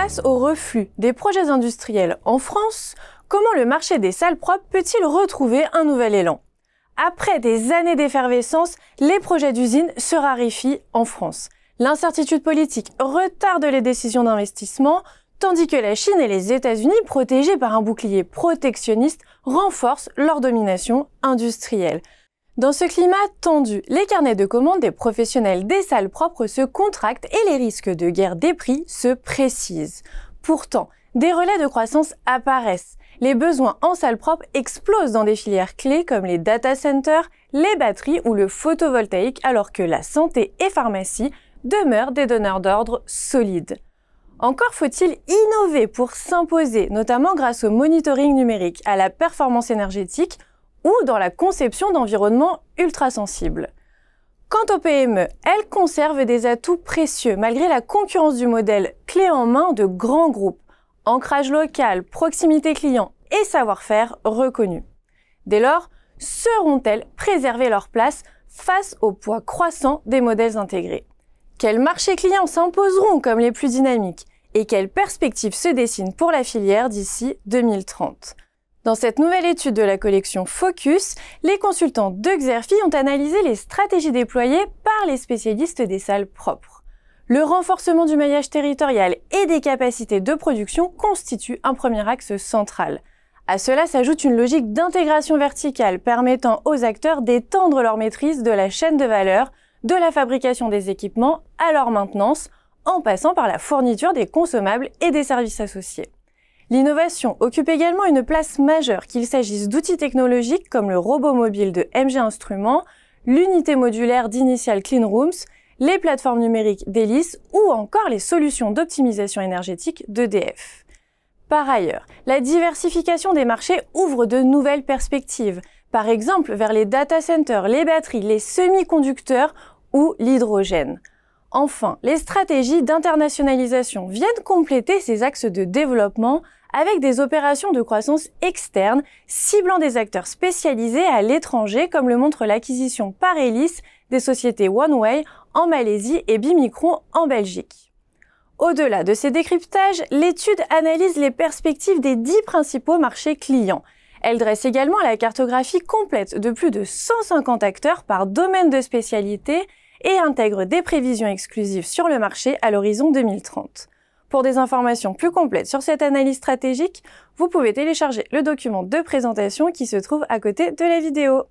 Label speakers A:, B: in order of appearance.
A: Face au reflux des projets industriels en France, comment le marché des salles propres peut-il retrouver un nouvel élan? Après des années d'effervescence, les projets d'usines se raréfient en France. L'incertitude politique retarde les décisions d'investissement, tandis que la Chine et les États-Unis, protégés par un bouclier protectionniste, renforcent leur domination industrielle. Dans ce climat tendu, les carnets de commandes des professionnels des salles propres se contractent et les risques de guerre des prix se précisent. Pourtant, des relais de croissance apparaissent. Les besoins en salles propres explosent dans des filières clés comme les data centers, les batteries ou le photovoltaïque, alors que la santé et pharmacie demeurent des donneurs d'ordre solides. Encore faut-il innover pour s'imposer, notamment grâce au monitoring numérique, à la performance énergétique ou dans la conception d'environnements ultra-sensibles. Quant aux PME, elles conservent des atouts précieux malgré la concurrence du modèle clé en main de grands groupes, ancrage local, proximité client et savoir-faire reconnu. Dès lors, sauront-elles préserver leur place face au poids croissant des modèles intégrés? Quels marchés clients s'imposeront comme les plus dynamiques et quelles perspectives se dessinent pour la filière d'ici 2030? Dans cette nouvelle étude de la collection Focus, les consultants de Xerfi ont analysé les stratégies déployées par les spécialistes des salles propres. Le renforcement du maillage territorial et des capacités de production constitue un premier axe central. À cela s'ajoute une logique d'intégration verticale permettant aux acteurs d'étendre leur maîtrise de la chaîne de valeur, de la fabrication des équipements à leur maintenance, en passant par la fourniture des consommables et des services associés. L'innovation occupe également une place majeure, qu'il s'agisse d'outils technologiques comme le robot mobile de MG Instruments, l'unité modulaire d'Initial Clean Rooms, les plateformes numériques d'Elis ou encore les solutions d'optimisation énergétique d'EDF. Par ailleurs, la diversification des marchés ouvre de nouvelles perspectives, par exemple vers les data centers, les batteries, les semi-conducteurs ou l'hydrogène. Enfin, les stratégies d'internationalisation viennent compléter ces axes de développement avec des opérations de croissance externe ciblant des acteurs spécialisés à l'étranger comme le montre l'acquisition par Elis des sociétés OneWay en Malaisie et Bimicron en Belgique. Au-delà de ces décryptages, l'étude analyse les perspectives des 10 principaux marchés clients. Elle dresse également la cartographie complète de plus de 150 acteurs par domaine de spécialité et intègre des prévisions exclusives sur le marché à l'horizon 2030. Pour des informations plus complètes sur cette analyse stratégique, vous pouvez télécharger le document de présentation qui se trouve à côté de la vidéo.